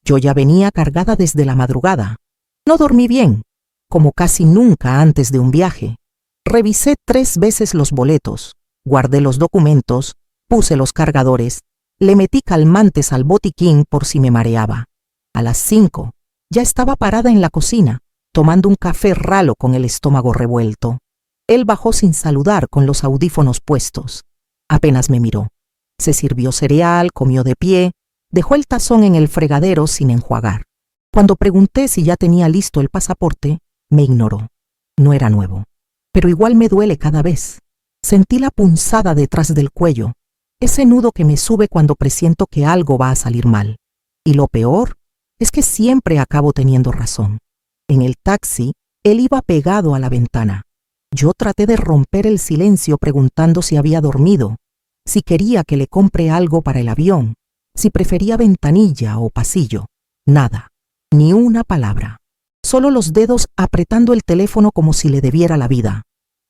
Yo ya venía cargada desde la madrugada. No dormí bien, como casi nunca antes de un viaje. Revisé 3 veces los boletos, guardé los documentos, puse los cargadores, le metí calmantes al botiquín por si me mareaba. A las 5 ya estaba parada en la cocina, tomando un café ralo con el estómago revuelto. Él bajó sin saludar con los audífonos puestos. Apenas me miró. Se sirvió cereal, comió de pie, dejó el tazón en el fregadero sin enjuagar. Cuando pregunté si ya tenía listo el pasaporte, me ignoró. No era nuevo. Pero igual me duele cada vez. Sentí la punzada detrás del cuello, ese nudo que me sube cuando presiento que algo va a salir mal. Y lo peor es que siempre acabo teniendo razón. En el taxi, él iba pegado a la ventana. Yo traté de romper el silencio preguntando si había dormido, si quería que le compre algo para el avión, si prefería ventanilla o pasillo. Nada, ni una palabra. Solo los dedos apretando el teléfono como si le debiera la vida.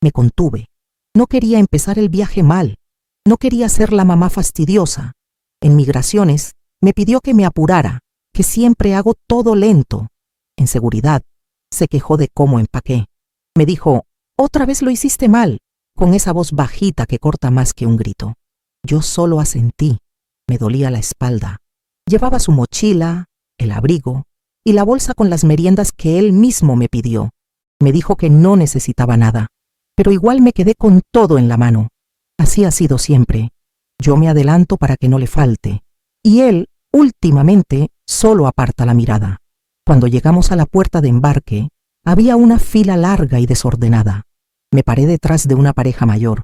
Me contuve. No quería empezar el viaje mal. No quería ser la mamá fastidiosa. En migraciones me pidió que me apurara, que siempre hago todo lento. En seguridad se quejó de cómo empaqué. Me dijo, otra vez lo hiciste mal, con esa voz bajita que corta más que un grito. Yo solo asentí. Me dolía la espalda. Llevaba su mochila, el abrigo y la bolsa con las meriendas que él mismo me pidió. Me dijo que no necesitaba nada, pero igual me quedé con todo en la mano. Así ha sido siempre. Yo me adelanto para que no le falte, y él, últimamente, solo aparta la mirada. Cuando llegamos a la puerta de embarque, había una fila larga y desordenada. Me paré detrás de una pareja mayor.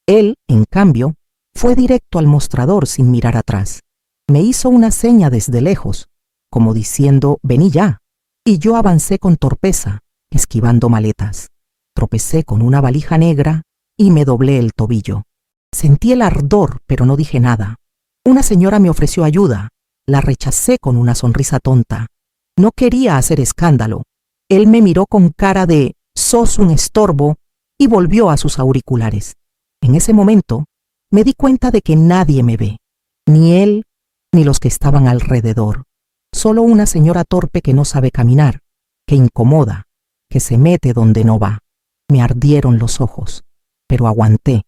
Él, en cambio, fue directo al mostrador sin mirar atrás. Me hizo una seña desde lejos, como diciendo, vení ya, y yo avancé con torpeza, esquivando maletas. Tropecé con una valija negra y me doblé el tobillo. Sentí el ardor, pero no dije nada. Una señora me ofreció ayuda. La rechacé con una sonrisa tonta. No quería hacer escándalo. Él me miró con cara de, sos un estorbo, y volvió a sus auriculares. En ese momento, me di cuenta de que nadie me ve. Ni él, ni los que estaban alrededor. Solo una señora torpe que no sabe caminar, que incomoda, que se mete donde no va. Me ardieron los ojos, pero aguanté.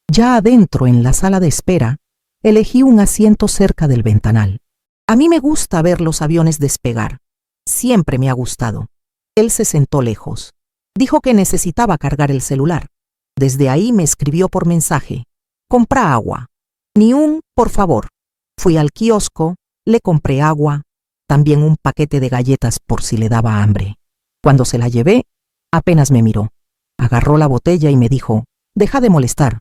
Ya adentro, en la sala de espera, elegí un asiento cerca del ventanal. A mí me gusta ver los aviones despegar. Siempre me ha gustado. Él se sentó lejos. Dijo que necesitaba cargar el celular. Desde ahí me escribió por mensaje. Compra agua. Ni un por favor. Fui al kiosco, le compré agua, también un paquete de galletas por si le daba hambre. Cuando se la llevé, apenas me miró. Agarró la botella y me dijo, deja de molestar.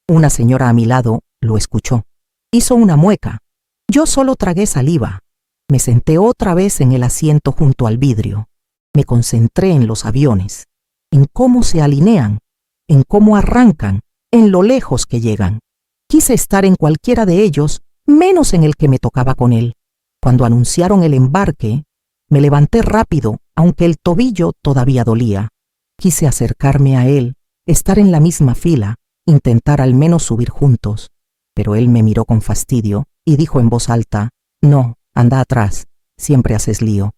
Una señora a mi lado lo escuchó. Hizo una mueca. Yo solo tragué saliva. Me senté otra vez en el asiento junto al vidrio. Me concentré en los aviones, en cómo se alinean, en cómo arrancan, en lo lejos que llegan. Quise estar en cualquiera de ellos, menos en el que me tocaba con él. Cuando anunciaron el embarque, me levanté rápido, aunque el tobillo todavía dolía. Quise acercarme a él, estar en la misma fila, intentar al menos subir juntos. Pero él me miró con fastidio y dijo en voz alta, no, anda atrás, siempre haces lío.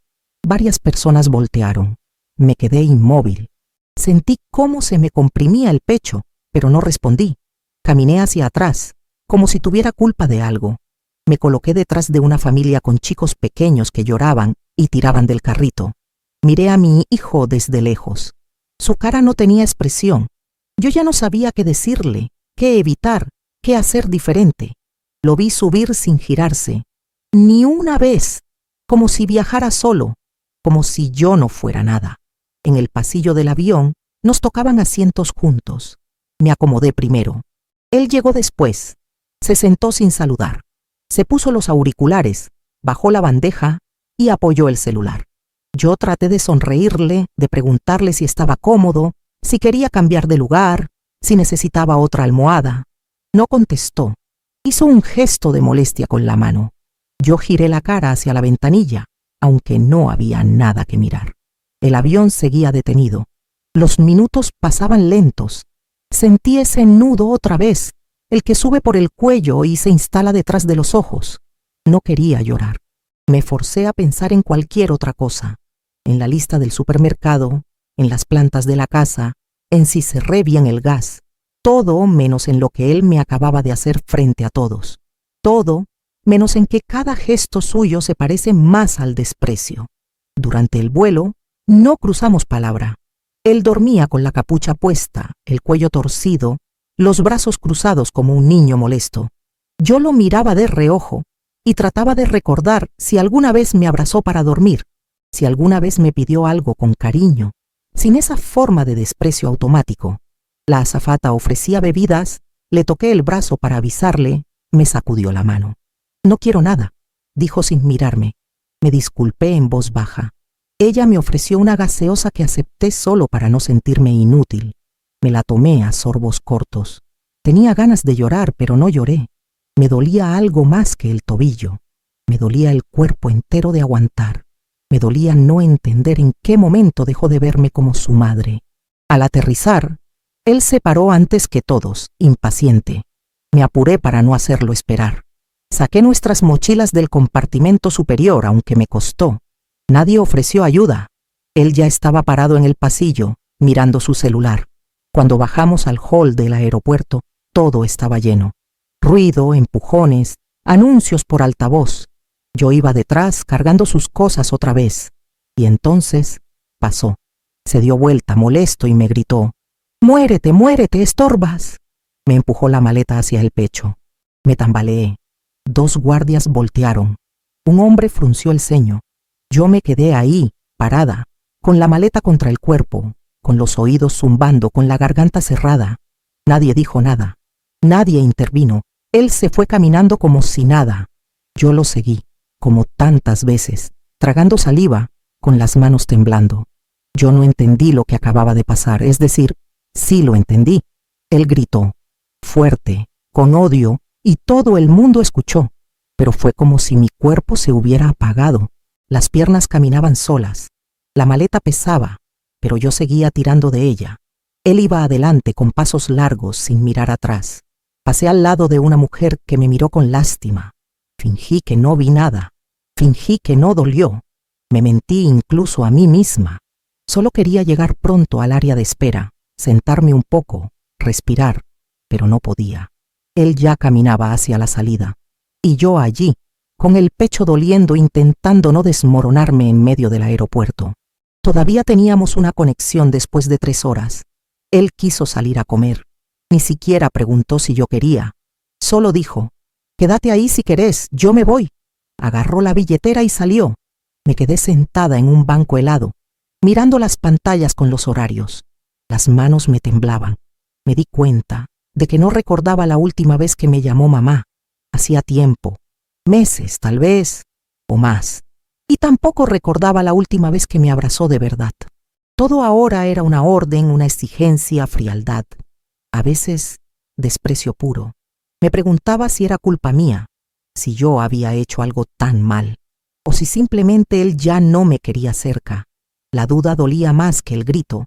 Varias personas voltearon. Me quedé inmóvil. Sentí cómo se me comprimía el pecho, pero no respondí. Caminé hacia atrás, como si tuviera culpa de algo. Me coloqué detrás de una familia con chicos pequeños que lloraban y tiraban del carrito. Miré a mi hijo desde lejos. Su cara no tenía expresión. Yo ya no sabía qué decirle, qué evitar, qué hacer diferente. Lo vi subir sin girarse. Ni una vez, como si viajara solo, como si yo no fuera nada. En el pasillo del avión nos tocaban asientos juntos. Me acomodé primero. Él llegó después. Se sentó sin saludar. Se puso los auriculares, bajó la bandeja y apoyó el celular. Yo traté de sonreírle, de preguntarle si estaba cómodo, si quería cambiar de lugar, si necesitaba otra almohada. No contestó. Hizo un gesto de molestia con la mano. Yo giré la cara hacia la ventanilla, aunque no había nada que mirar. El avión seguía detenido. Los minutos pasaban lentos. Sentí ese nudo otra vez, el que sube por el cuello y se instala detrás de los ojos. No quería llorar. Me forcé a pensar en cualquier otra cosa, en la lista del supermercado, en las plantas de la casa, en si cerré bien el gas, todo menos en lo que él me acababa de hacer frente a todos. Todo menos en que cada gesto suyo se parece más al desprecio. Durante el vuelo, no cruzamos palabra. Él dormía con la capucha puesta, el cuello torcido, los brazos cruzados como un niño molesto. Yo lo miraba de reojo y trataba de recordar si alguna vez me abrazó para dormir, si alguna vez me pidió algo con cariño, sin esa forma de desprecio automático. La azafata ofrecía bebidas, le toqué el brazo para avisarle, me sacudió la mano. «No quiero nada», dijo sin mirarme. Me disculpé en voz baja. Ella me ofreció una gaseosa que acepté solo para no sentirme inútil. Me la tomé a sorbos cortos. Tenía ganas de llorar, pero no lloré. Me dolía algo más que el tobillo. Me dolía el cuerpo entero de aguantar. Me dolía no entender en qué momento dejó de verme como su madre. Al aterrizar, él se paró antes que todos, impaciente. Me apuré para no hacerlo esperar. Saqué nuestras mochilas del compartimento superior, aunque me costó. Nadie ofreció ayuda. Él ya estaba parado en el pasillo, mirando su celular. Cuando bajamos al hall del aeropuerto, todo estaba lleno. Ruido, empujones, anuncios por altavoz. Yo iba detrás cargando sus cosas otra vez. Y entonces pasó. Se dio vuelta molesto y me gritó: «¡Muérete, muérete, estorbas!». Me empujó la maleta hacia el pecho. Me tambaleé. 2 guardias voltearon. Un hombre frunció el ceño. Yo me quedé ahí, parada, con la maleta contra el cuerpo, con los oídos zumbando, con la garganta cerrada. Nadie dijo nada. Nadie intervino. Él se fue caminando como si nada. Yo lo seguí, como tantas veces, tragando saliva, con las manos temblando. Yo no entendí lo que acababa de pasar, es decir, sí lo entendí. Él gritó, fuerte, con odio, y todo el mundo escuchó, pero fue como si mi cuerpo se hubiera apagado. Las piernas caminaban solas. La maleta pesaba, pero yo seguía tirando de ella. Él iba adelante con pasos largos, sin mirar atrás. Pasé al lado de una mujer que me miró con lástima. Fingí que no vi nada. Fingí que no dolió. Me mentí incluso a mí misma. Solo quería llegar pronto al área de espera, sentarme un poco, respirar, pero no podía. Él ya caminaba hacia la salida, y yo allí, con el pecho doliendo, intentando no desmoronarme en medio del aeropuerto. Todavía teníamos una conexión después de 3 horas. Él quiso salir a comer. Ni siquiera preguntó si yo quería. Solo dijo, «Quédate ahí si querés, yo me voy». Agarró la billetera y salió. Me quedé sentada en un banco helado, mirando las pantallas con los horarios. Las manos me temblaban. Me di cuenta de que no recordaba la última vez que me llamó mamá. Hacía tiempo, meses tal vez, o más. Y tampoco recordaba la última vez que me abrazó de verdad. Todo ahora era una orden, una exigencia, frialdad. A veces, desprecio puro. Me preguntaba si era culpa mía, si yo había hecho algo tan mal, o si simplemente él ya no me quería cerca. La duda dolía más que el grito.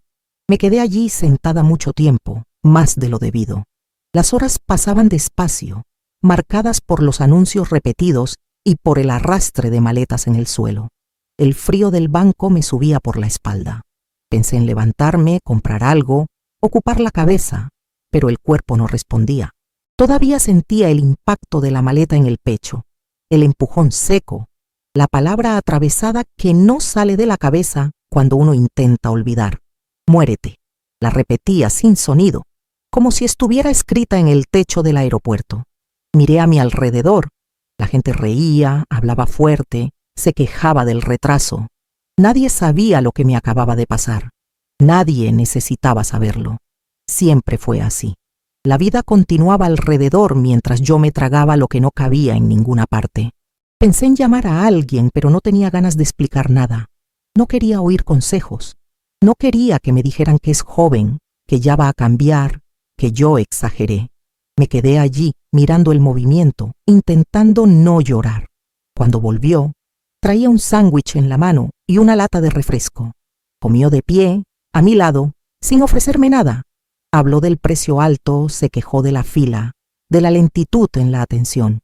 Me quedé allí sentada mucho tiempo, más de lo debido. Las horas pasaban despacio, marcadas por los anuncios repetidos y por el arrastre de maletas en el suelo. El frío del banco me subía por la espalda. Pensé en levantarme, comprar algo, ocupar la cabeza, pero el cuerpo no respondía. Todavía sentía el impacto de la maleta en el pecho, el empujón seco, la palabra atravesada que no sale de la cabeza cuando uno intenta olvidar. «Muérete», la repetía sin sonido, como si estuviera escrita en el techo del aeropuerto. Miré a mi alrededor. La gente reía, hablaba fuerte, se quejaba del retraso. Nadie sabía lo que me acababa de pasar. Nadie necesitaba saberlo. Siempre fue así. La vida continuaba alrededor mientras yo me tragaba lo que no cabía en ninguna parte. Pensé en llamar a alguien, pero no tenía ganas de explicar nada. No quería oír consejos. No quería que me dijeran que es joven, que ya va a cambiar, que yo exageré. Me quedé allí, mirando el movimiento, intentando no llorar. Cuando volvió, traía un sándwich en la mano y una lata de refresco. Comió de pie, a mi lado, sin ofrecerme nada. Habló del precio alto, se quejó de la fila, de la lentitud en la atención.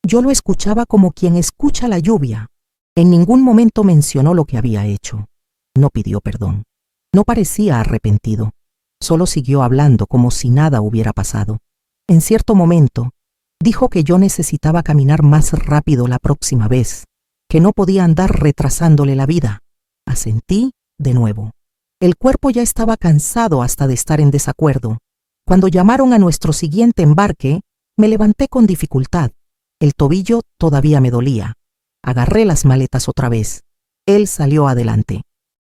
Yo lo escuchaba como quien escucha la lluvia. En ningún momento mencionó lo que había hecho. No pidió perdón. No parecía arrepentido. Solo siguió hablando como si nada hubiera pasado. En cierto momento, dijo que yo necesitaba caminar más rápido la próxima vez, que no podía andar retrasándole la vida. Asentí de nuevo. El cuerpo ya estaba cansado hasta de estar en desacuerdo. Cuando llamaron a nuestro siguiente embarque, me levanté con dificultad. El tobillo todavía me dolía. Agarré las maletas otra vez. Él salió adelante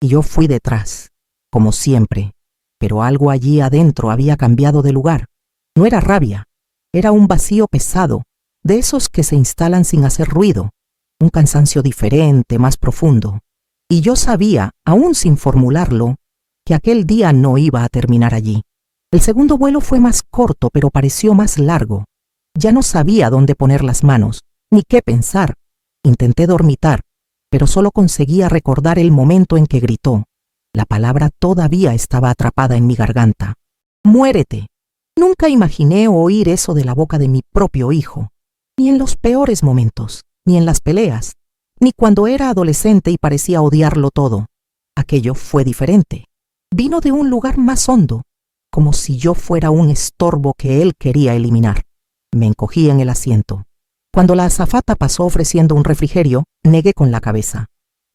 y yo fui detrás, como siempre, pero algo allí adentro había cambiado de lugar. No era rabia, era un vacío pesado, de esos que se instalan sin hacer ruido, un cansancio diferente, más profundo. Y yo sabía, aún sin formularlo, que aquel día no iba a terminar allí. El segundo vuelo fue más corto, pero pareció más largo. Ya no sabía dónde poner las manos, ni qué pensar. Intenté dormitar, pero solo conseguía recordar el momento en que gritó. La palabra todavía estaba atrapada en mi garganta. ¡Muérete! Nunca imaginé oír eso de la boca de mi propio hijo, ni en los peores momentos, ni en las peleas, ni cuando era adolescente y parecía odiarlo todo. Aquello fue diferente. Vino de un lugar más hondo, como si yo fuera un estorbo que él quería eliminar. Me encogí en el asiento. Cuando la azafata pasó ofreciendo un refrigerio, negué con la cabeza.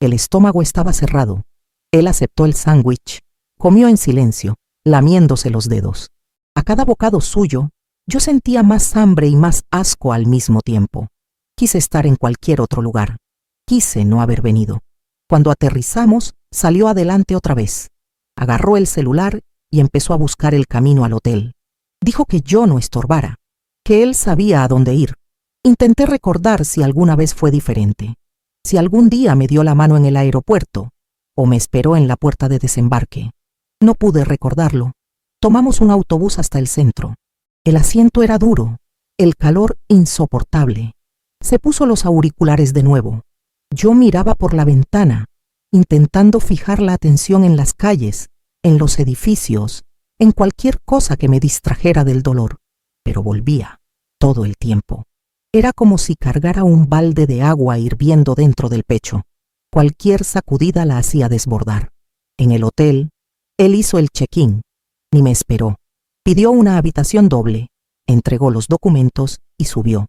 El estómago estaba cerrado. Él aceptó el sándwich. Comió en silencio, lamiéndose los dedos. A cada bocado suyo, yo sentía más hambre y más asco al mismo tiempo. Quise estar en cualquier otro lugar. Quise no haber venido. Cuando aterrizamos, salió adelante otra vez. Agarró el celular y empezó a buscar el camino al hotel. Dijo que yo no estorbara, que él sabía a dónde ir. Intenté recordar si alguna vez fue diferente, si algún día me dio la mano en el aeropuerto o me esperó en la puerta de desembarque. No pude recordarlo. Tomamos un autobús hasta el centro. El asiento era duro, el calor insoportable. Se puso los auriculares de nuevo. Yo miraba por la ventana, intentando fijar la atención en las calles, en los edificios, en cualquier cosa que me distrajera del dolor, pero volvía todo el tiempo. Era como si cargara un balde de agua hirviendo dentro del pecho. Cualquier sacudida la hacía desbordar. En el hotel, él hizo el check-in. Ni me esperó. Pidió una habitación doble, entregó los documentos y subió.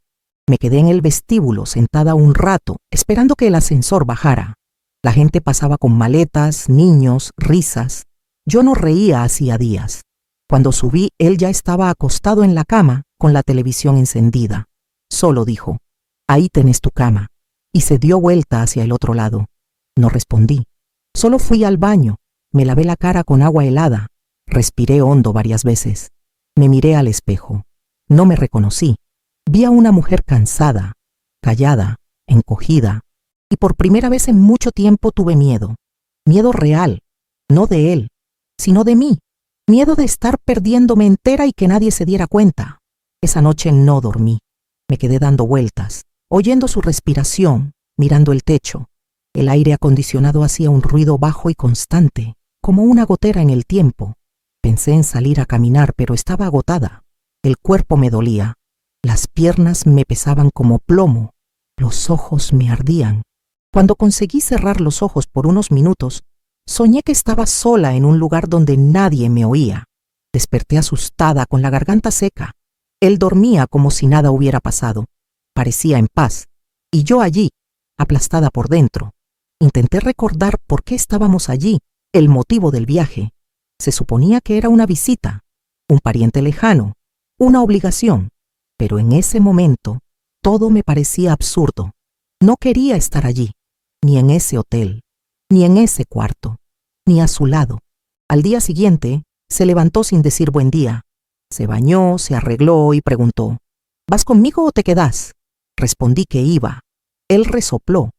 Me quedé en el vestíbulo sentada un rato, esperando que el ascensor bajara. La gente pasaba con maletas, niños, risas. Yo no reía hacía días. Cuando subí, él ya estaba acostado en la cama, con la televisión encendida. Solo dijo, «Ahí tenés tu cama», y se dio vuelta hacia el otro lado. No respondí. Solo fui al baño, me lavé la cara con agua helada, respiré hondo varias veces. Me miré al espejo. No me reconocí. Vi a una mujer cansada, callada, encogida, y por primera vez en mucho tiempo tuve miedo. Miedo real, no de él, sino de mí. Miedo de estar perdiéndome entera y que nadie se diera cuenta. Esa noche no dormí. Me quedé dando vueltas, oyendo su respiración, mirando el techo. El aire acondicionado hacía un ruido bajo y constante, como una gotera en el tiempo. Pensé en salir a caminar, pero estaba agotada. El cuerpo me dolía. Las piernas me pesaban como plomo. Los ojos me ardían. Cuando conseguí cerrar los ojos por unos minutos, soñé que estaba sola en un lugar donde nadie me oía. Desperté asustada, con la garganta seca. Él dormía como si nada hubiera pasado. Parecía en paz. Y yo allí, aplastada por dentro. Intenté recordar por qué estábamos allí, el motivo del viaje. Se suponía que era una visita, un pariente lejano, una obligación. Pero en ese momento, todo me parecía absurdo. No quería estar allí, ni en ese hotel, ni en ese cuarto, ni a su lado. Al día siguiente, se levantó sin decir buen día. Se bañó, se arregló y preguntó, «¿Vas conmigo o te quedás?» Respondí que iba. Él resopló,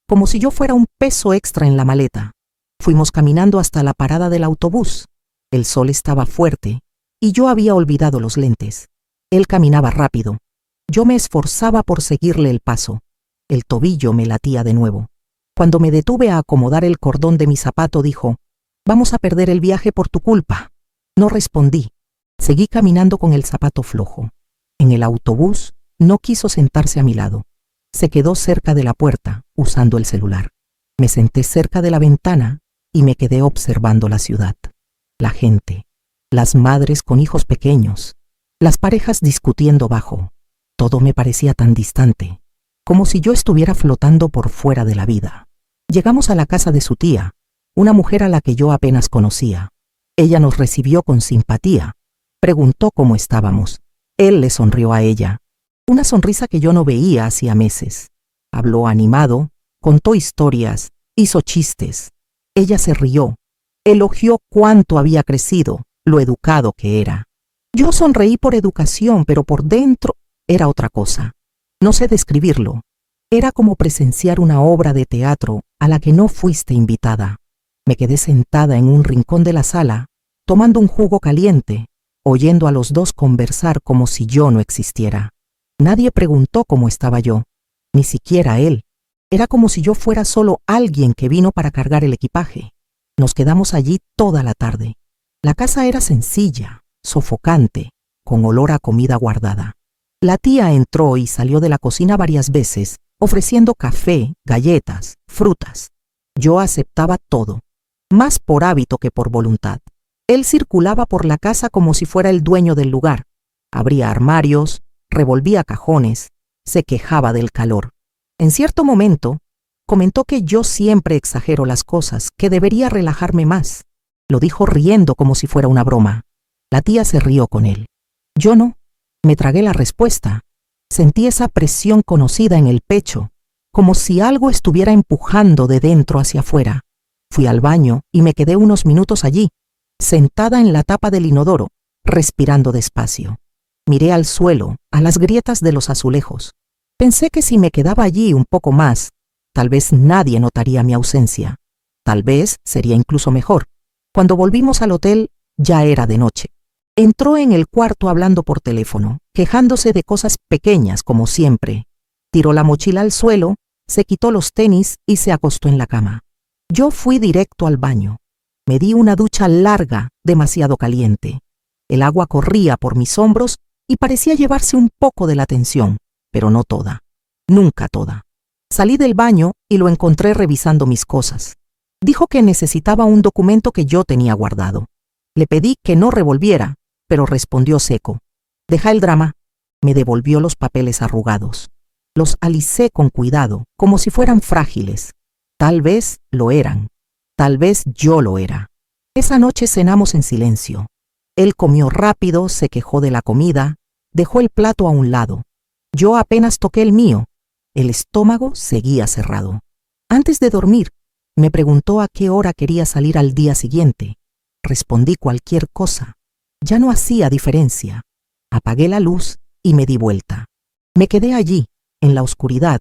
como si yo fuera un peso extra en la maleta. Fuimos caminando hasta la parada del autobús. El sol estaba fuerte y yo había olvidado los lentes. Él caminaba rápido. Yo me esforzaba por seguirle el paso. El tobillo me latía de nuevo. Cuando me detuve a acomodar el cordón de mi zapato, dijo, «Vamos a perder el viaje por tu culpa». No respondí. Seguí caminando con el zapato flojo. En el autobús no quiso sentarse a mi lado. Se quedó cerca de la puerta, usando el celular. Me senté cerca de la ventana y me quedé observando la ciudad, la gente, las madres con hijos pequeños, las parejas discutiendo bajo. Todo me parecía tan distante, como si yo estuviera flotando por fuera de la vida. Llegamos a la casa de su tía, una mujer a la que yo apenas conocía. Ella nos recibió con simpatía. Preguntó cómo estábamos. Él le sonrió a ella, una sonrisa que yo no veía hacía meses. Habló animado, contó historias, hizo chistes. Ella se rió, elogió cuánto había crecido, lo educado que era. Yo sonreí por educación, pero por dentro era otra cosa. No sé describirlo. Era como presenciar una obra de teatro a la que no fuiste invitada. Me quedé sentada en un rincón de la sala, tomando un jugo caliente, oyendo a los dos conversar como si yo no existiera. Nadie preguntó cómo estaba yo, ni siquiera él. Era como si yo fuera solo alguien que vino para cargar el equipaje. Nos quedamos allí toda la tarde. La casa era sencilla, sofocante, con olor a comida guardada. La tía entró y salió de la cocina varias veces, ofreciendo café, galletas, frutas. Yo aceptaba todo, más por hábito que por voluntad. Él circulaba por la casa como si fuera el dueño del lugar. Abría armarios, revolvía cajones, se quejaba del calor. En cierto momento, comentó que yo siempre exagero las cosas, que debería relajarme más. Lo dijo riendo como si fuera una broma. La tía se rió con él. Yo no. Me tragué la respuesta. Sentí esa presión conocida en el pecho, como si algo estuviera empujando de dentro hacia afuera. Fui al baño y me quedé unos minutos allí, sentada en la tapa del inodoro, respirando despacio. Miré al suelo, a las grietas de los azulejos. Pensé que si me quedaba allí un poco más, tal vez nadie notaría mi ausencia. Tal vez sería incluso mejor. Cuando volvimos al hotel, ya era de noche. Entró en el cuarto hablando por teléfono, quejándose de cosas pequeñas como siempre. Tiró la mochila al suelo, se quitó los tenis y se acostó en la cama. Yo fui directo al baño. Me di una ducha larga, demasiado caliente. El agua corría por mis hombros y parecía llevarse un poco de la tensión, pero no toda, nunca toda. Salí del baño y lo encontré revisando mis cosas. Dijo que necesitaba un documento que yo tenía guardado. Le pedí que no revolviera, pero respondió seco. Deja el drama. Me devolvió los papeles arrugados. Los alicé con cuidado, como si fueran frágiles. Tal vez lo eran. Tal vez yo lo era. Esa noche cenamos en silencio. Él comió rápido, se quejó de la comida, dejó el plato a un lado. Yo apenas toqué el mío. El estómago seguía cerrado. Antes de dormir, me preguntó a qué hora quería salir al día siguiente. Respondí cualquier cosa. Ya no hacía diferencia. Apagué la luz y me di vuelta. Me quedé allí, en la oscuridad,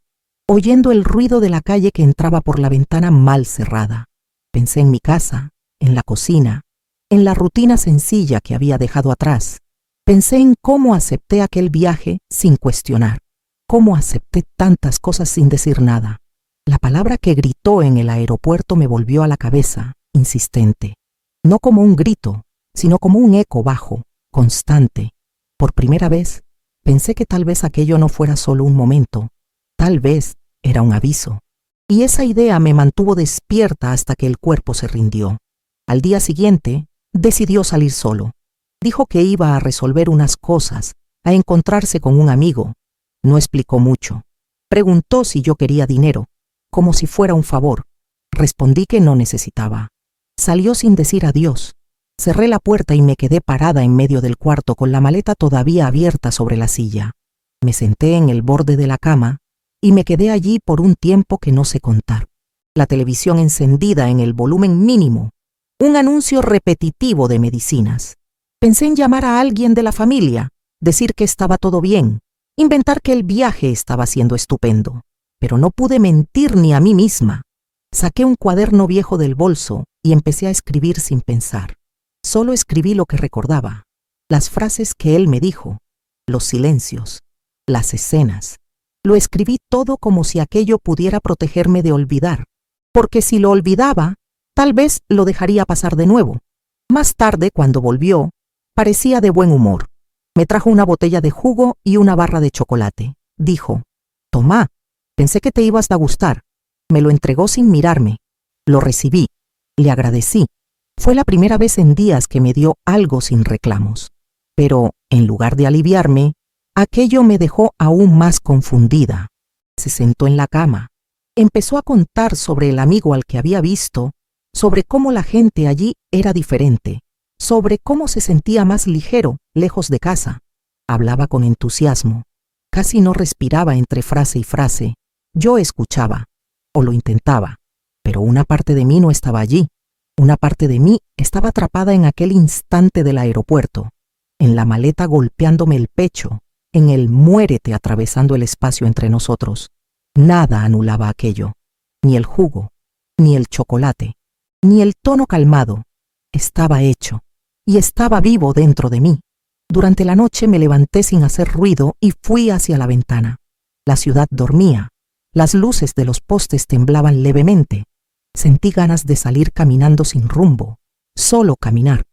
oyendo el ruido de la calle que entraba por la ventana mal cerrada. Pensé en mi casa, en la cocina, en la rutina sencilla que había dejado atrás. Pensé en cómo acepté aquel viaje sin cuestionar, cómo acepté tantas cosas sin decir nada. La palabra que gritó en el aeropuerto me volvió a la cabeza, insistente. No como un grito, sino como un eco bajo, constante. Por primera vez, pensé que tal vez aquello no fuera solo un momento, tal vez era un aviso. Y esa idea me mantuvo despierta hasta que el cuerpo se rindió. Al día siguiente, decidió salir solo. Dijo que iba a resolver unas cosas, a encontrarse con un amigo. No explicó mucho. Preguntó si yo quería dinero, como si fuera un favor. Respondí que no necesitaba. Salió sin decir adiós. Cerré la puerta y me quedé parada en medio del cuarto con la maleta todavía abierta sobre la silla. Me senté en el borde de la cama y me quedé allí por un tiempo que no sé contar. La televisión encendida en el volumen mínimo. Un anuncio repetitivo de medicinas. Pensé en llamar a alguien de la familia, decir que estaba todo bien, inventar que el viaje estaba siendo estupendo. Pero no pude mentir ni a mí misma. Saqué un cuaderno viejo del bolso y empecé a escribir sin pensar. Solo escribí lo que recordaba, las frases que él me dijo, los silencios, las escenas. Lo escribí todo como si aquello pudiera protegerme de olvidar, porque si lo olvidaba, tal vez lo dejaría pasar de nuevo. Más tarde, cuando volvió, parecía de buen humor. Me trajo una botella de jugo y una barra de chocolate. Dijo, «Tomá». Pensé que te ibas a gustar. Me lo entregó sin mirarme. Lo recibí. Le agradecí. Fue la primera vez en días que me dio algo sin reclamos. Pero, en lugar de aliviarme, aquello me dejó aún más confundida. Se sentó en la cama. Empezó a contar sobre el amigo al que había visto, sobre cómo la gente allí era diferente, sobre cómo se sentía más ligero, lejos de casa. Hablaba con entusiasmo. Casi no respiraba entre frase y frase. Yo escuchaba, o lo intentaba, pero una parte de mí no estaba allí. Una parte de mí estaba atrapada en aquel instante del aeropuerto, en la maleta golpeándome el pecho, en el muérete atravesando el espacio entre nosotros. Nada anulaba aquello, ni el jugo, ni el chocolate, ni el tono calmado. Estaba hecho, y estaba vivo dentro de mí. Durante la noche me levanté sin hacer ruido y fui hacia la ventana. La ciudad dormía. Las luces de los postes temblaban levemente. Sentí ganas de salir caminando sin rumbo, solo caminar,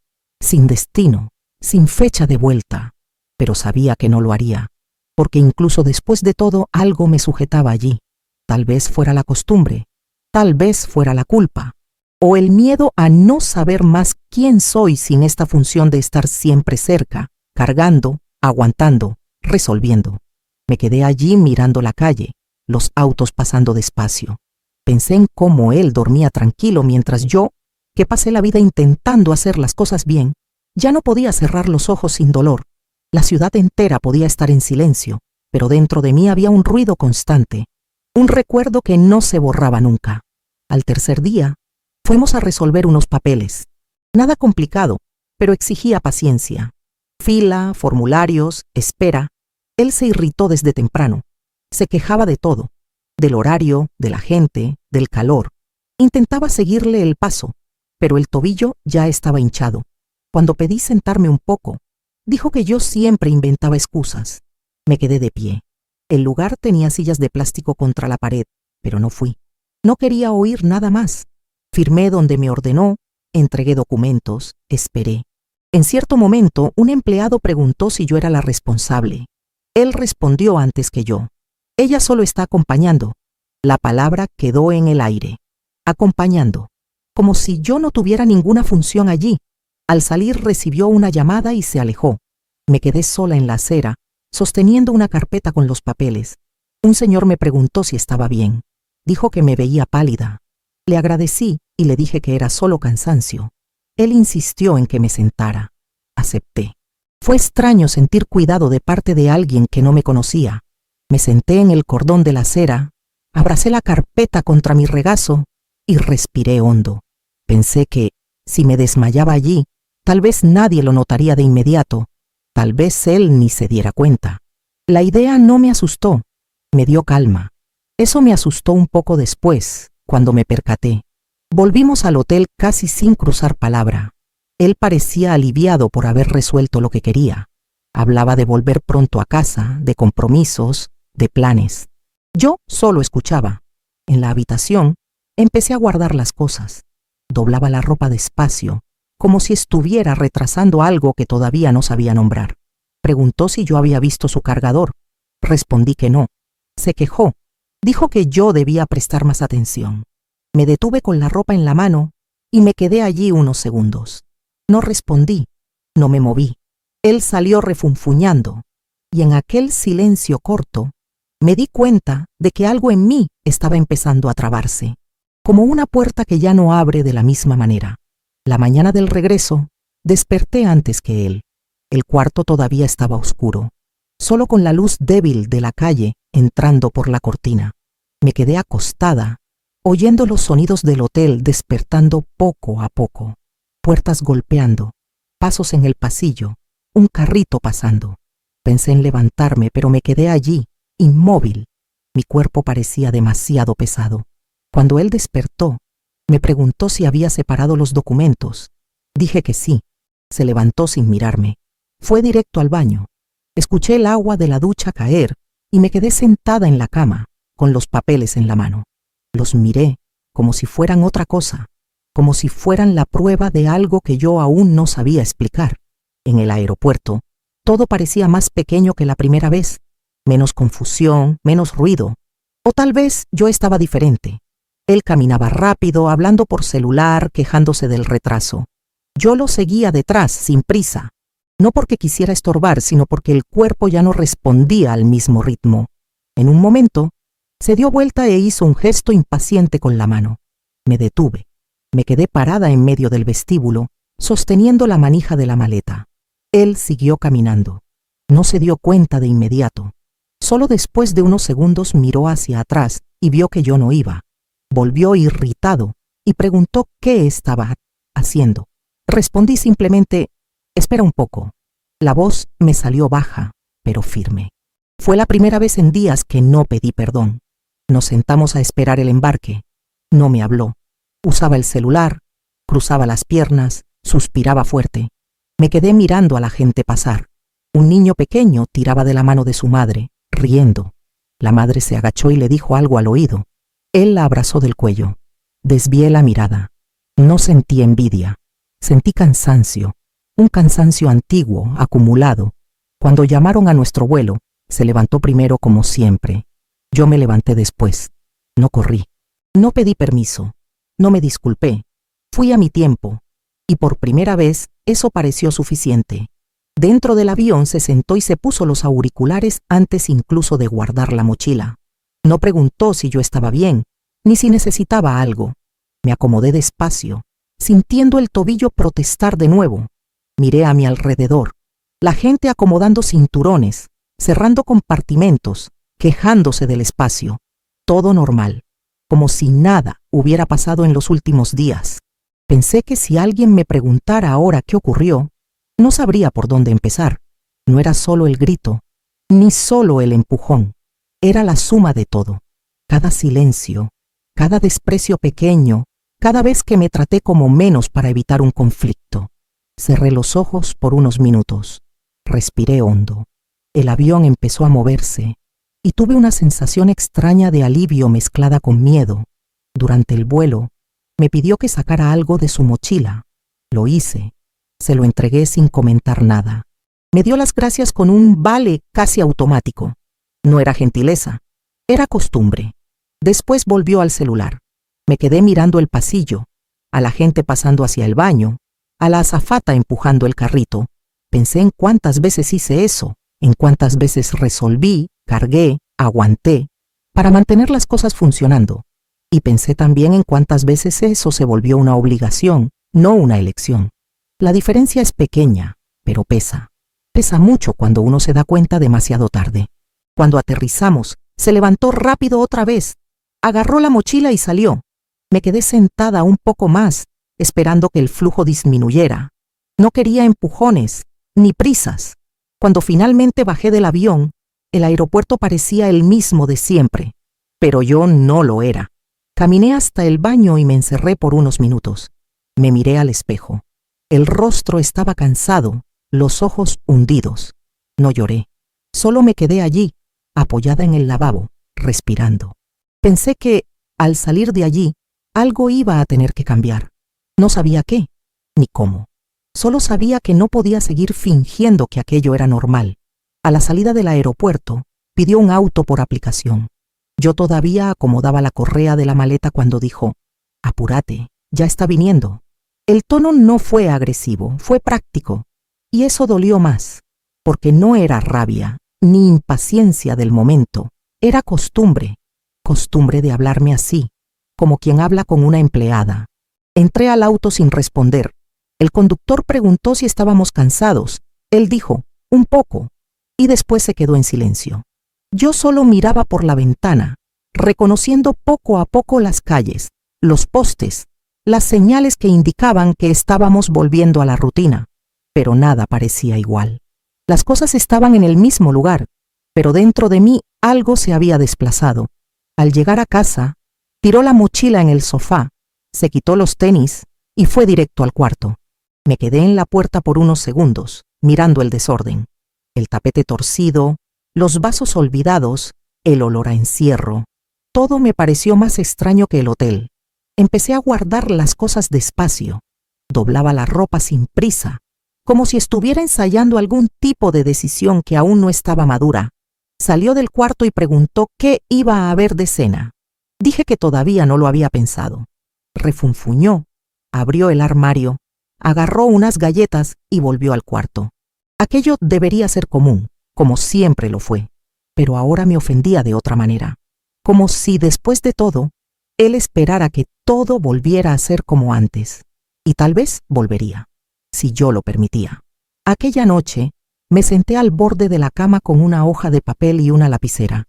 sin destino, sin fecha de vuelta. Pero sabía que no lo haría, porque incluso después de todo algo me sujetaba allí. Tal vez fuera la costumbre, tal vez fuera la culpa, o el miedo a no saber más quién soy sin esta función de estar siempre cerca, cargando, aguantando, resolviendo. Me quedé allí mirando la calle, los autos pasando despacio. Pensé en cómo él dormía tranquilo mientras yo, que pasé la vida intentando hacer las cosas bien, ya no podía cerrar los ojos sin dolor. La ciudad entera podía estar en silencio, pero dentro de mí había un ruido constante, un recuerdo que no se borraba nunca. Al tercer día, fuimos a resolver unos papeles. Nada complicado, pero exigía paciencia. Fila, formularios, espera. Él se irritó desde temprano. Se quejaba de todo. Del horario, de la gente, del calor. Intentaba seguirle el paso, pero el tobillo ya estaba hinchado. Cuando pedí sentarme un poco, dijo que yo siempre inventaba excusas. Me quedé de pie. El lugar tenía sillas de plástico contra la pared, pero no fui. No quería oír nada más. Firmé donde me ordenó, entregué documentos, esperé. En cierto momento, un empleado preguntó si yo era la responsable. Él respondió antes que yo. Ella solo está acompañando. La palabra quedó en el aire. Acompañando. Como si yo no tuviera ninguna función allí. Al salir recibió una llamada y se alejó. Me quedé sola en la acera, sosteniendo una carpeta con los papeles. Un señor me preguntó si estaba bien. Dijo que me veía pálida. Le agradecí y le dije que era solo cansancio. Él insistió en que me sentara. Acepté. Fue extraño sentir cuidado de parte de alguien que no me conocía. Me senté en el cordón de la acera, abracé la carpeta contra mi regazo y respiré hondo. Pensé que, si me desmayaba allí, tal vez nadie lo notaría de inmediato, tal vez él ni se diera cuenta. La idea no me asustó, me dio calma. Eso me asustó un poco después, cuando me percaté. Volvimos al hotel casi sin cruzar palabra. Él parecía aliviado por haber resuelto lo que quería. Hablaba de volver pronto a casa, de compromisos, de planes. Yo solo escuchaba. En la habitación, empecé a guardar las cosas. Doblaba la ropa despacio, como si estuviera retrasando algo que todavía no sabía nombrar. Preguntó si yo había visto su cargador. Respondí que no. Se quejó. Dijo que yo debía prestar más atención. Me detuve con la ropa en la mano y me quedé allí unos segundos. No respondí, no me moví. Él salió refunfuñando, y en aquel silencio corto me di cuenta de que algo en mí estaba empezando a trabarse, como una puerta que ya no abre de la misma manera. La mañana del regreso, desperté antes que él. El cuarto todavía estaba oscuro, solo con la luz débil de la calle entrando por la cortina. Me quedé acostada, oyendo los sonidos del hotel despertando poco a poco. Puertas golpeando, pasos en el pasillo, un carrito pasando. Pensé en levantarme, pero me quedé allí, inmóvil. Mi cuerpo parecía demasiado pesado. Cuando él despertó, me preguntó si había separado los documentos. Dije que sí. Se levantó sin mirarme. Fue directo al baño. Escuché el agua de la ducha caer y me quedé sentada en la cama, con los papeles en la mano. Los miré como si fueran otra cosa, como si fueran la prueba de algo que yo aún no sabía explicar. En el aeropuerto, todo parecía más pequeño que la primera vez. Menos confusión, menos ruido. O tal vez yo estaba diferente. Él caminaba rápido, hablando por celular, quejándose del retraso. Yo lo seguía detrás, sin prisa. No porque quisiera estorbar, sino porque el cuerpo ya no respondía al mismo ritmo. En un momento, se dio vuelta e hizo un gesto impaciente con la mano. Me detuve. Me quedé parada en medio del vestíbulo, sosteniendo la manija de la maleta. Él siguió caminando. No se dio cuenta de inmediato. Solo después de unos segundos miró hacia atrás y vio que yo no iba. Volvió irritado y preguntó qué estaba haciendo. Respondí simplemente: «Espera un poco». La voz me salió baja, pero firme. Fue la primera vez en días que no pedí perdón. Nos sentamos a esperar el embarque. No me habló. Usaba el celular, cruzaba las piernas, suspiraba fuerte. Me quedé mirando a la gente pasar. Un niño pequeño tiraba de la mano de su madre, riendo. La madre se agachó y le dijo algo al oído. Él la abrazó del cuello. Desvié la mirada. No sentí envidia. Sentí cansancio. Un cansancio antiguo, acumulado. Cuando llamaron a nuestro vuelo, se levantó primero como siempre. Yo me levanté después. No corrí. No pedí permiso. No me disculpé. Fui a mi tiempo. Y por primera vez, eso pareció suficiente. Dentro del avión se sentó y se puso los auriculares antes incluso de guardar la mochila. No preguntó si yo estaba bien, ni si necesitaba algo. Me acomodé despacio, sintiendo el tobillo protestar de nuevo. Miré a mi alrededor. La gente acomodando cinturones, cerrando compartimentos, quejándose del espacio. Todo normal, como si nada hubiera pasado en los últimos días. Pensé que si alguien me preguntara ahora qué ocurrió, no sabría por dónde empezar. No era solo el grito, ni solo el empujón. Era la suma de todo. Cada silencio, cada desprecio pequeño, cada vez que me traté como menos para evitar un conflicto. Cerré los ojos por unos minutos. Respiré hondo. El avión empezó a moverse y tuve una sensación extraña de alivio mezclada con miedo. Durante el vuelo, me pidió que sacara algo de su mochila. Lo hice. Se lo entregué sin comentar nada. Me dio las gracias con un vale casi automático. No era gentileza, era costumbre. Después volvió al celular. Me quedé mirando el pasillo, a la gente pasando hacia el baño, a la azafata empujando el carrito. Pensé en cuántas veces hice eso, en cuántas veces resolví, cargué, aguanté, para mantener las cosas funcionando. Y pensé también en cuántas veces eso se volvió una obligación, no una elección. La diferencia es pequeña, pero pesa. Pesa mucho cuando uno se da cuenta demasiado tarde. Cuando aterrizamos, se levantó rápido otra vez, agarró la mochila y salió. Me quedé sentada un poco más, esperando que el flujo disminuyera. No quería empujones, ni prisas. Cuando finalmente bajé del avión, el aeropuerto parecía el mismo de siempre, pero yo no lo era. Caminé hasta el baño y me encerré por unos minutos. Me miré al espejo. El rostro estaba cansado, los ojos hundidos. No lloré. Solo me quedé allí, apoyada en el lavabo, respirando. Pensé que, al salir de allí, algo iba a tener que cambiar. No sabía qué, ni cómo. Solo sabía que no podía seguir fingiendo que aquello era normal. A la salida del aeropuerto, pidió un auto por aplicación. Yo todavía acomodaba la correa de la maleta cuando dijo: «Apúrate, ya está viniendo». El tono no fue agresivo, fue práctico. Y eso dolió más, porque no era rabia, ni impaciencia del momento. Era costumbre de hablarme así, como quien habla con una empleada. Entré al auto sin responder. El conductor preguntó si estábamos cansados. Él dijo: «Un poco», y después se quedó en silencio. Yo solo miraba por la ventana, reconociendo poco a poco las calles, los postes, las señales que indicaban que estábamos volviendo a la rutina, pero nada parecía igual. Las cosas estaban en el mismo lugar, pero dentro de mí algo se había desplazado. Al llegar a casa, tiró la mochila en el sofá, se quitó los tenis y fue directo al cuarto. Me quedé en la puerta por unos segundos, mirando el desorden. El tapete torcido, los vasos olvidados, el olor a encierro. Todo me pareció más extraño que el hotel. Empecé a guardar las cosas despacio. Doblaba la ropa sin prisa, como si estuviera ensayando algún tipo de decisión que aún no estaba madura. Salió del cuarto y preguntó qué iba a haber de cena. Dije que todavía no lo había pensado. Refunfuñó, abrió el armario, agarró unas galletas y volvió al cuarto. Aquello debería ser común, como siempre lo fue, pero ahora me ofendía de otra manera, como si después de todo, él esperara que todo volviera a ser como antes, y tal vez volvería, si yo lo permitía. Aquella noche, me senté al borde de la cama con una hoja de papel y una lapicera,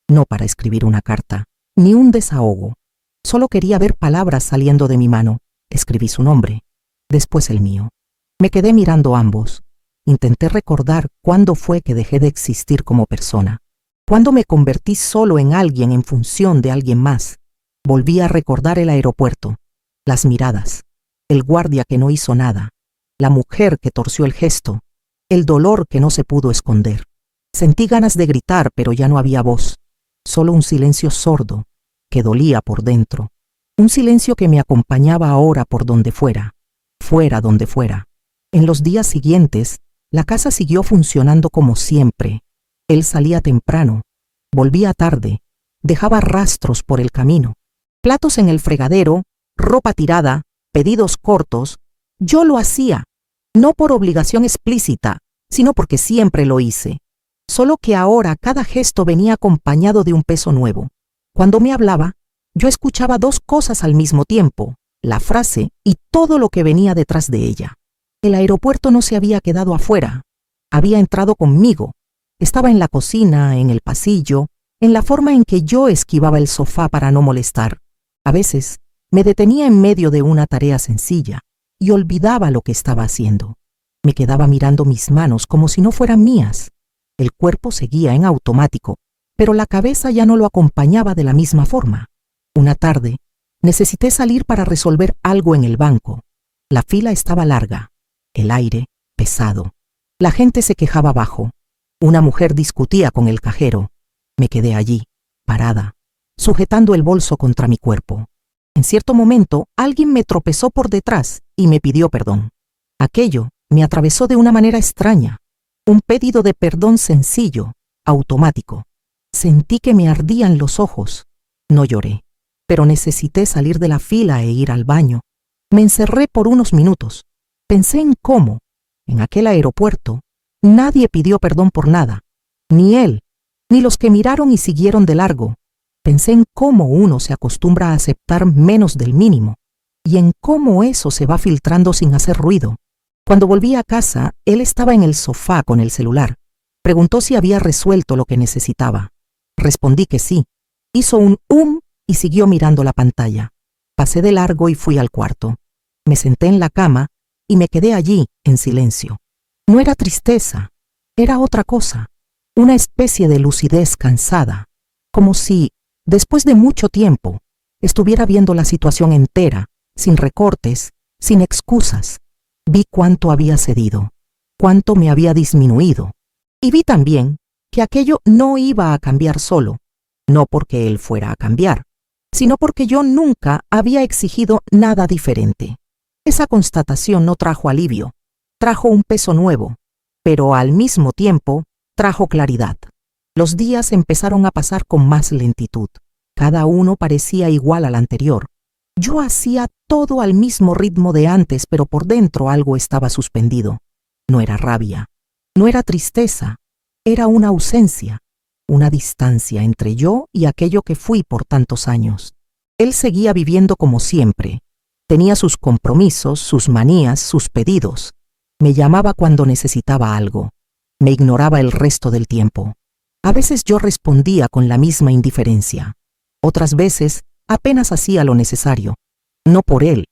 no para escribir una carta, ni un desahogo. Solo quería ver palabras saliendo de mi mano. Escribí su nombre, después el mío. Me quedé mirando ambos. Intenté recordar cuándo fue que dejé de existir como persona, cuándo me convertí solo en alguien en función de alguien más. Volví a recordar el aeropuerto, las miradas, el guardia que no hizo nada, la mujer que torció el gesto, el dolor que no se pudo esconder. Sentí ganas de gritar, pero ya no había voz, solo un silencio sordo que dolía por dentro, un silencio que me acompañaba ahora por donde fuera, fuera donde fuera. En los días siguientes, la casa siguió funcionando como siempre. Él salía temprano, volvía tarde, dejaba rastros por el camino, platos en el fregadero, ropa tirada, pedidos cortos. Yo lo hacía, no por obligación explícita, sino porque siempre lo hice. Solo que ahora cada gesto venía acompañado de un peso nuevo. Cuando me hablaba, yo escuchaba dos cosas al mismo tiempo, la frase y todo lo que venía detrás de ella. El aeropuerto no se había quedado afuera, había entrado conmigo. Estaba en la cocina, en el pasillo, en la forma en que yo esquivaba el sofá para no molestar. A veces me detenía en medio de una tarea sencilla y olvidaba lo que estaba haciendo. Me quedaba mirando mis manos como si no fueran mías. El cuerpo seguía en automático, pero la cabeza ya no lo acompañaba de la misma forma. Una tarde, necesité salir para resolver algo en el banco. La fila estaba larga, el aire pesado. La gente se quejaba bajo. Una mujer discutía con el cajero. Me quedé allí, parada, sujetando el bolso contra mi cuerpo. En cierto momento, alguien me tropezó por detrás y me pidió perdón. Aquello me atravesó de una manera extraña. Un pedido de perdón sencillo, automático. Sentí que me ardían los ojos. No lloré, pero necesité salir de la fila e ir al baño. Me encerré por unos minutos. Pensé en cómo, en aquel aeropuerto, nadie pidió perdón por nada. Ni él, ni los que miraron y siguieron de largo. Pensé en cómo uno se acostumbra a aceptar menos del mínimo y en cómo eso se va filtrando sin hacer ruido. Cuando volví a casa, él estaba en el sofá con el celular. Preguntó si había resuelto lo que necesitaba. Respondí que sí. Hizo un y siguió mirando la pantalla. Pasé de largo y fui al cuarto. Me senté en la cama y me quedé allí, en silencio. No era tristeza, era otra cosa. Una especie de lucidez cansada. Como si, después de mucho tiempo, estuviera viendo la situación entera, sin recortes, sin excusas. Vi cuánto había cedido, cuánto me había disminuido. Y vi también que aquello no iba a cambiar solo, no porque él fuera a cambiar, sino porque yo nunca había exigido nada diferente. Esa constatación no trajo alivio, trajo un peso nuevo, pero al mismo tiempo trajo claridad. Los días empezaron a pasar con más lentitud. Cada uno parecía igual al anterior. Yo hacía todo al mismo ritmo de antes, pero por dentro algo estaba suspendido. No era rabia, no era tristeza, era una ausencia, una distancia entre yo y aquello que fui por tantos años. Él seguía viviendo como siempre. Tenía sus compromisos, sus manías, sus pedidos. Me llamaba cuando necesitaba algo. Me ignoraba el resto del tiempo. A veces yo respondía con la misma indiferencia. Otras veces apenas hacía lo necesario, no por él,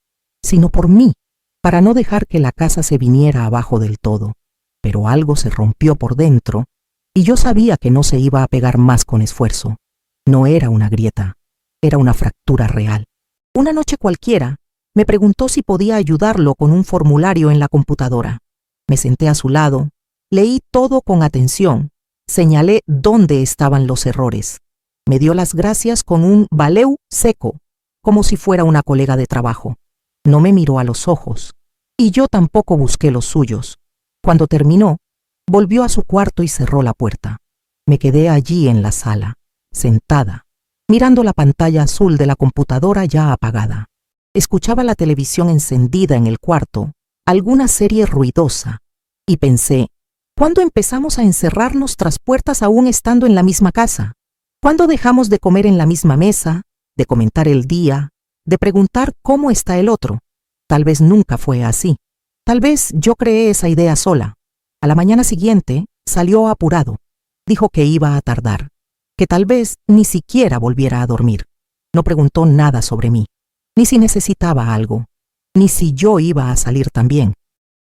sino por mí, para no dejar que la casa se viniera abajo del todo. Pero algo se rompió por dentro y yo sabía que no se iba a pegar más con esfuerzo. No era una grieta, era una fractura real. Una noche cualquiera, me preguntó si podía ayudarlo con un formulario en la computadora. Me senté a su lado, leí todo con atención, señalé dónde estaban los errores. Me dio las gracias con un valeu seco, como si fuera una colega de trabajo. No me miró a los ojos, y yo tampoco busqué los suyos. Cuando terminó, volvió a su cuarto y cerró la puerta. Me quedé allí en la sala, sentada, mirando la pantalla azul de la computadora ya apagada. Escuchaba la televisión encendida en el cuarto, alguna serie ruidosa, y pensé, ¿cuándo empezamos a encerrarnos tras puertas aún estando en la misma casa? ¿Cuándo dejamos de comer en la misma mesa, de comentar el día, de preguntar cómo está el otro? Tal vez nunca fue así. Tal vez yo creé esa idea sola. A la mañana siguiente salió apurado. Dijo que iba a tardar, que tal vez ni siquiera volviera a dormir. No preguntó nada sobre mí, ni si necesitaba algo, ni si yo iba a salir también.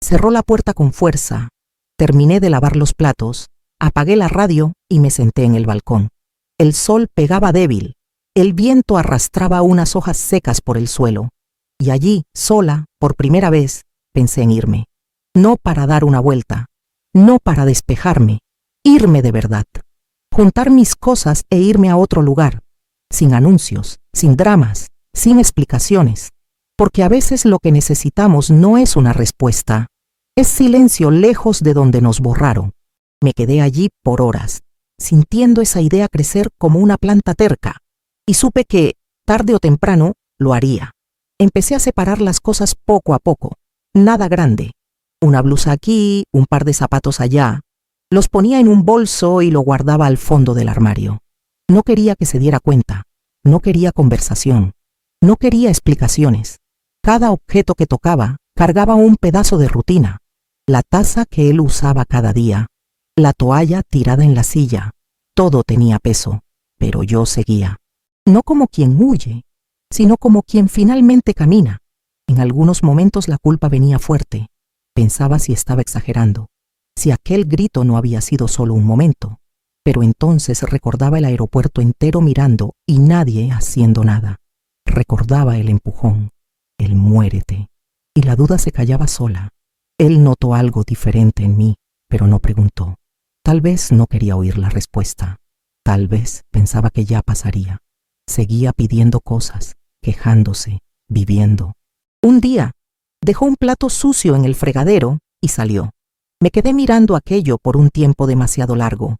Cerró la puerta con fuerza. Terminé de lavar los platos, apagué la radio y me senté en el balcón. El sol pegaba débil, el viento arrastraba unas hojas secas por el suelo, y allí, sola, por primera vez, pensé en irme. No para dar una vuelta, no para despejarme, irme de verdad. Juntar mis cosas e irme a otro lugar, sin anuncios, sin dramas, sin explicaciones, porque a veces lo que necesitamos no es una respuesta, es silencio lejos de donde nos borraron. Me quedé allí por horas, sintiendo esa idea crecer como una planta terca, y supe que, tarde o temprano, lo haría. Empecé a separar las cosas poco a poco, nada grande. Una blusa aquí, un par de zapatos allá. Los ponía en un bolso y lo guardaba al fondo del armario. No quería que se diera cuenta, no quería conversación, no quería explicaciones. Cada objeto que tocaba cargaba un pedazo de rutina. La taza que él usaba cada día, la toalla tirada en la silla, todo tenía peso, pero yo seguía. No como quien huye, sino como quien finalmente camina. En algunos momentos la culpa venía fuerte. Pensaba si estaba exagerando, si aquel grito no había sido solo un momento. Pero entonces recordaba el aeropuerto entero mirando y nadie haciendo nada. Recordaba el empujón, el muérete, y la duda se callaba sola. Él notó algo diferente en mí, pero no preguntó. Tal vez no quería oír la respuesta. Tal vez pensaba que ya pasaría. Seguía pidiendo cosas, quejándose, viviendo. Un día, dejó un plato sucio en el fregadero y salió. Me quedé mirando aquello por un tiempo demasiado largo.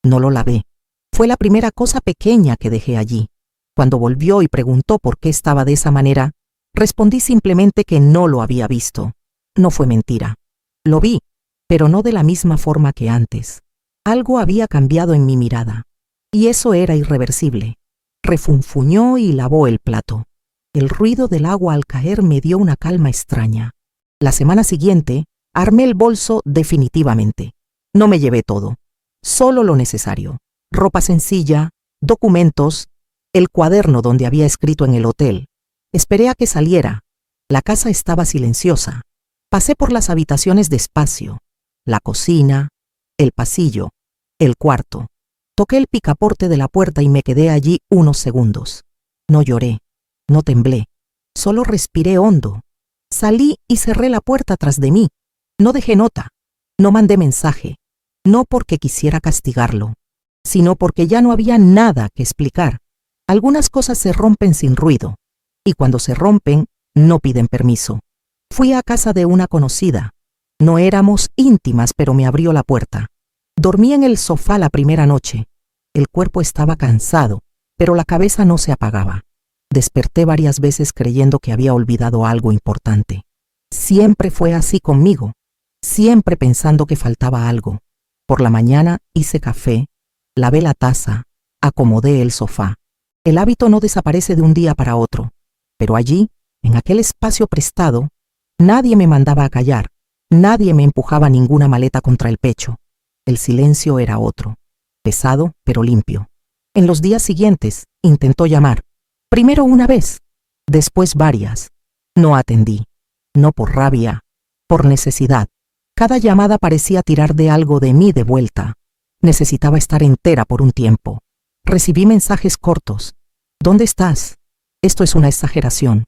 No lo lavé. Fue la primera cosa pequeña que dejé allí. Cuando volvió y preguntó por qué estaba de esa manera, respondí simplemente que no lo había visto. No fue mentira. Lo vi, pero no de la misma forma que antes. Algo había cambiado en mi mirada, y eso era irreversible. Refunfuñó y lavó el plato. El ruido del agua al caer me dio una calma extraña. La semana siguiente, armé el bolso definitivamente. No me llevé todo, solo lo necesario. Ropa sencilla, documentos, el cuaderno donde había escrito en el hotel. Esperé a que saliera. La casa estaba silenciosa. Pasé por las habitaciones despacio, la cocina, el pasillo, el cuarto. Toqué el picaporte de la puerta y me quedé allí unos segundos. No lloré, no temblé, solo respiré hondo. Salí y cerré la puerta tras de mí. No dejé nota, no mandé mensaje, no porque quisiera castigarlo, sino porque ya no había nada que explicar. Algunas cosas se rompen sin ruido, y cuando se rompen, no piden permiso. Fui a casa de una conocida. No éramos íntimas, pero me abrió la puerta. Dormí en el sofá la primera noche. El cuerpo estaba cansado, pero la cabeza no se apagaba. Desperté varias veces creyendo que había olvidado algo importante. Siempre fue así conmigo, siempre pensando que faltaba algo. Por la mañana hice café, lavé la taza, acomodé el sofá. El hábito no desaparece de un día para otro, pero allí, en aquel espacio prestado, nadie me mandaba a callar, nadie me empujaba ninguna maleta contra el pecho. El silencio era otro, pesado pero limpio. En los días siguientes intentó llamar, primero una vez, después varias. No atendí, no por rabia, por necesidad. Cada llamada parecía tirar de algo de mí de vuelta. Necesitaba estar entera por un tiempo. Recibí mensajes cortos. ¿Dónde estás? Esto es una exageración.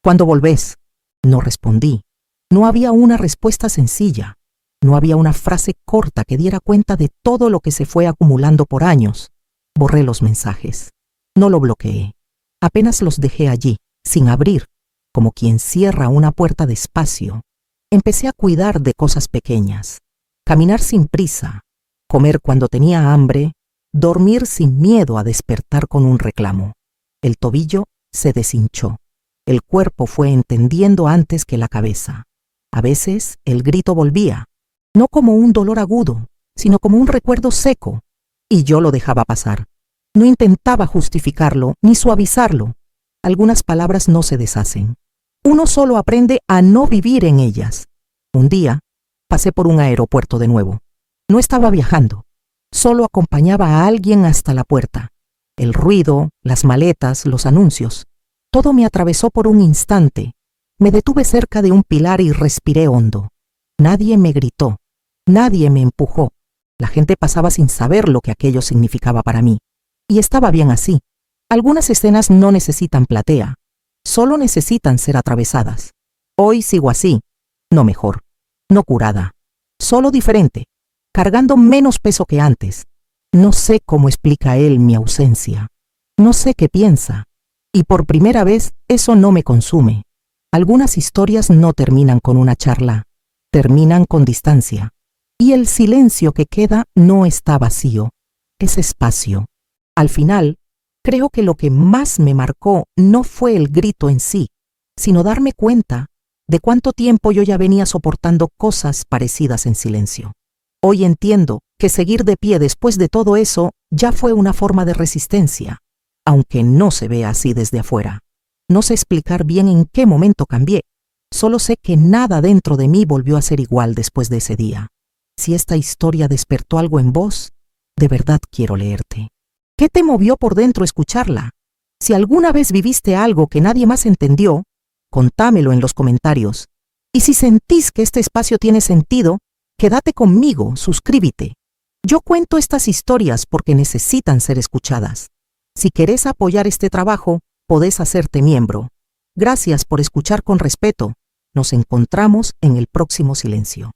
¿Cuándo volvés? No respondí. No había una respuesta sencilla. No había una frase corta que diera cuenta de todo lo que se fue acumulando por años. Borré los mensajes. No lo bloqueé. Apenas los dejé allí, sin abrir, como quien cierra una puerta despacio. Empecé a cuidar de cosas pequeñas. Caminar sin prisa. Comer cuando tenía hambre. Dormir sin miedo a despertar con un reclamo. El tobillo se deshinchó. El cuerpo fue entendiendo antes que la cabeza. A veces el grito volvía, no como un dolor agudo, sino como un recuerdo seco, y yo lo dejaba pasar. No intentaba justificarlo ni suavizarlo. Algunas palabras no se deshacen. Uno solo aprende a no vivir en ellas. Un día, pasé por un aeropuerto de nuevo. No estaba viajando. Solo acompañaba a alguien hasta la puerta. El ruido, las maletas, los anuncios. Todo me atravesó por un instante. Me detuve cerca de un pilar y respiré hondo. Nadie me gritó. Nadie me empujó. La gente pasaba sin saber lo que aquello significaba para mí. Y estaba bien así. Algunas escenas no necesitan platea. Solo necesitan ser atravesadas. Hoy sigo así. No mejor. No curada. Solo diferente. Cargando menos peso que antes. No sé cómo explica él mi ausencia. No sé qué piensa. Y por primera vez eso no me consume. Algunas historias no terminan con una charla. Terminan con distancia. Y el silencio que queda no está vacío. Es espacio. Al final, creo que lo que más me marcó no fue el grito en sí, sino darme cuenta de cuánto tiempo yo ya venía soportando cosas parecidas en silencio. Hoy entiendo que seguir de pie después de todo eso ya fue una forma de resistencia, aunque no se vea así desde afuera. No sé explicar bien en qué momento cambié. Solo sé que nada dentro de mí volvió a ser igual después de ese día. Si esta historia despertó algo en vos, de verdad quiero leerte. ¿Qué te movió por dentro escucharla? Si alguna vez viviste algo que nadie más entendió, contámelo en los comentarios. Y si sentís que este espacio tiene sentido, quédate conmigo, suscríbete. Yo cuento estas historias porque necesitan ser escuchadas. Si querés apoyar este trabajo, podés hacerte miembro. Gracias por escuchar con respeto. Nos encontramos en el próximo silencio.